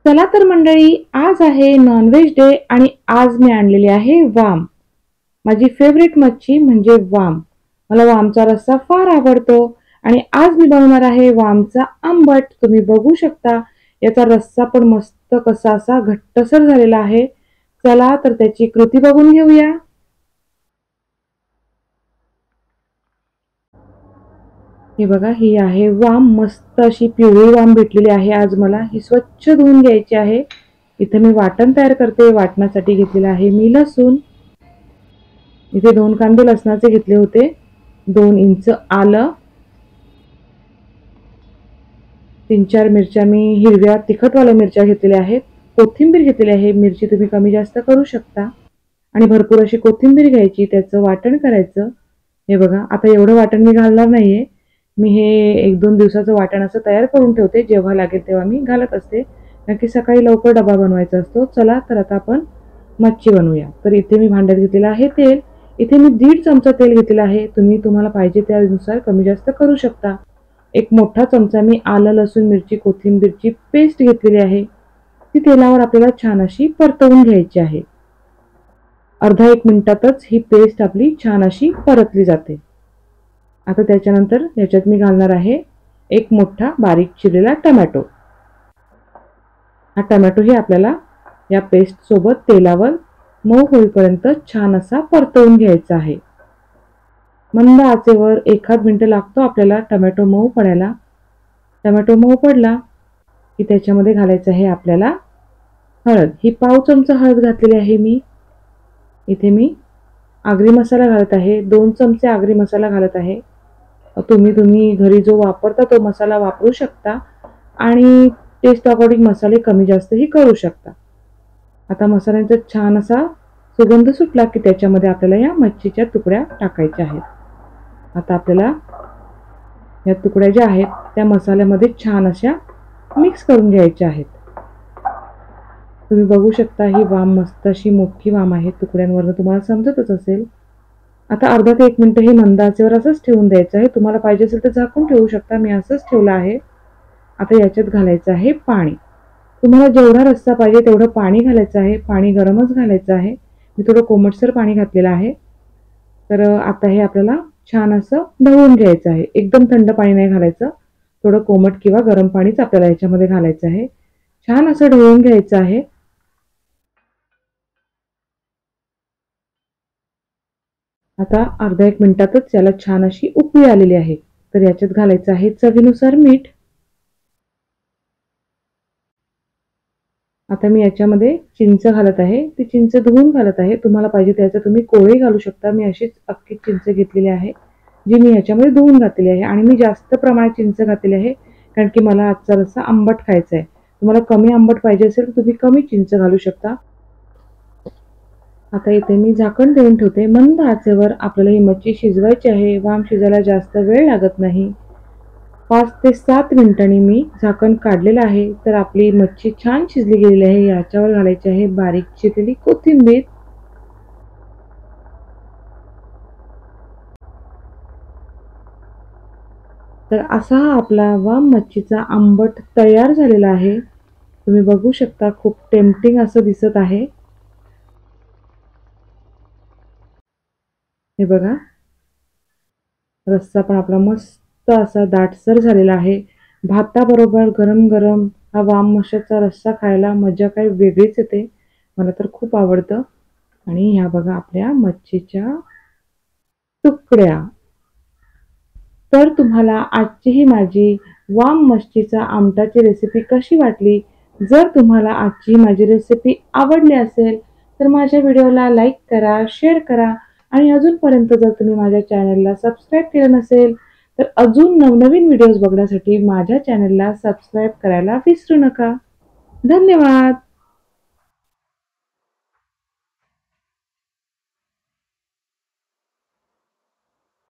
चला तर मंडळी, आज आहे नॉनव्हेज डे आणि आज मी आणलेली आहे वाम. माझी फेवरेट मच्छी म्हणजे वाम. मला वामचा रस्सा फार आवडतो आणि आज मी बनवणार आहे वामचा आंबट. तुम्ही बघू शकता याचा रस्सा पण मस्त कसा असा घट्टसर झालेला आहे. चला तर त्याची कृती बघून घेऊया. हे बघा, ही आहे वाम. मस्त अशी पिवळी वाम भेटलेली आहे आज मला. ही स्वच्छ धुवून घ्यायची आहे. इथे मी वाटण तयार करते. वाटणासाठी घेतलेला आहे मी लसूण. इथे 2 कांदे लसणाचे घेतले होते, 2 इंच आलं, 3-4 मिरच्या मी हिरव्या तिखटवाल्या मिरच्या घेतलेल्या आहेत, कोथिंबीर घेतलेली आहे. मिरची तुम्ही कमी जास्त करू शकता आणि भरपूर अशी कोथिंबीर घ्यायची, त्याचं वाटण करायचं. हे बघा, आता एवढं वाटण मी घालणार नाहीये. मी हे 1-2 दिवसाचं वाटण असं तयार करून ठेवते, जेव्हा लागेल तेव्हा मी घालत असते, कारण की सकाळी लवकर डबा बनवायचा असतो. चला तर आता आपण मच्छी बनवूया. तर इथे मी भांड्यात घेतलेलं आहे तेल. इथे मी 1.5 चमचा तेल घेतलेलं आहे. तुम्ही तुम्हाला पाहिजे त्यानुसार कमी जास्त करू शकता. एक मोठा चमचा मी आलं, लसूण, मिरची, कोथिंबीरची पेस्ट घेतलेली आहे. ती तेलावर आपल्याला छान अशी परतवून घ्यायची आहे. अर्धा 1 मिनिटातच ही पेस्ट आपली छान अशी परतली जाते. आता त्याच्यानंतर याच्यात मी घालणार आहे एक मोठा बारीक चिरलेला टोमॅटो. हा टोमॅटोही आपल्याला या पेस्ट सोबत तेलावर मऊ होईपर्यंत छान असा परतवून घ्यायचा आहे. मंद आचेवर 1-1 मिनिट लागतो आपल्याला टोमॅटो मऊ पडायला. टोमॅटो मऊ पडला की त्याच्यामध्ये घालायचं आहे आपल्याला हळद. ही पाव चमचा हळद घातलेली आहे मी. इथे मी आगरी मसाला घालत आहे, 2 चमचे आगरी मसाला घालत आहे. तुम्ही घरी जो वापरता तो मसाला वापरू शकता आणि टेस्ट अकॉर्डिंग मसाले कमी जास्तही करू शकता. आता मसाल्यांचा छान असा सुगंध सुटला की त्याच्यामध्ये आपल्याला या मच्छीच्या तुकड्या टाकायच्या आहेत. आता आपल्याला या तुकड्या ज्या आहेत त्या मसाल्यामध्ये छान अशा मिक्स करून घ्यायच्या आहेत. तुम्ही बघू शकता ही वाम मस्त अशी मोठी वाम आहे, तुकड्यांवरनं तुम्हाला समजतच असेल. आता अर्धा ते 1 मिनिट हे मंद आचेवर असंच ठेवून द्यायचं आहे. तुम्हाला पाहिजे असेल तर झाकून ठेवू शकता, मी असंच ठेवलं आहे. आता याच्यात घालायचं आहे पाणी. तुम्हाला जेवढा रस्सा पाहिजे तेवढं पाणी घालायचं आहे. पाणी गरमच घालायचं आहे. मी थोडं कोमटसर पाणी घातलेलं आहे. तर आता हे आपल्याला छान असं ढवळून घ्यायचं आहे. एकदम थंड पाणी नाही घालायचं, थोडं कोमट किंवा गरम पाणीच आपल्याला याच्यामध्ये घालायचं आहे. छान असं ढवळून घ्यायचं आहे. आता अर्धा 1 मिनिटातच याला छान अशी उकळी आलेली आहे. तर याच्यात घालायचं आहे चवीनुसार मीठ. आता मी याच्यामध्ये चिंच घालत आहे. ती चिंच धुवून घालत आहे. तुम्हाला पाहिजे त्याचं तुम्ही कोळे घालू शकता. मी अशीच अख्खी चिंच घेतलेली आहे, जी मी याच्यामध्ये धुवून घातलेली आहे आणि मी जास्त प्रमाणात चिंच घातलेली आहे, कारण की मला आजचा रस्सा आंबट खायचा आहे. तुम्हाला कमी आंबट पाहिजे असेल तर तुम्ही कमी चिंच घालू शकता. आता इथे मी झाकण देऊन ठेवते. मंद आचेवर आपल्याला ही मच्छी शिजवायची आहे. वाम शिजायला जास्त वेळ लागत नाही. 5 ते 7 मिनिटांनी मी झाकण काढलेलं आहे. तर आपली मच्छी छान शिजली गेलेली आहे. याच्यावर घालायची आहे बारीक चिरलेली कोथिंबीर. तर असा हा आपला वाम मच्छीचा आंबट तयार झालेला आहे. तुम्ही बघू शकता, खूप टेम्पटिंग असं दिसत आहे. हे बघा, रस्सा पण आपला मस्त असा दाटसर झालेला आहे. भाताबरोबर गरम गरम हा वाम मच्छीचा रस्सा खायला मजा काही वेगळीच येते. मला तर खूप आवडतं. आणि ह्या बघा आपल्या मच्छीच्या तुकड्या. तर तुम्हाला आजची ही माझी वाम मच्छीचा आमटाची रेसिपी कशी वाटली? जर तुम्हाला आजची माझी रेसिपी आवडली असेल तर माझ्या व्हिडिओला लाईक करा, शेअर करा आणि अजूनपर्यंत जर तुम्ही माझ्या चॅनलला सबस्क्राईब केलं नसेल तर अजून नवनवीन व्हिडिओज बघण्यासाठी माझ्या चॅनलला सबस्क्राईब करायला विसरू नका. धन्यवाद.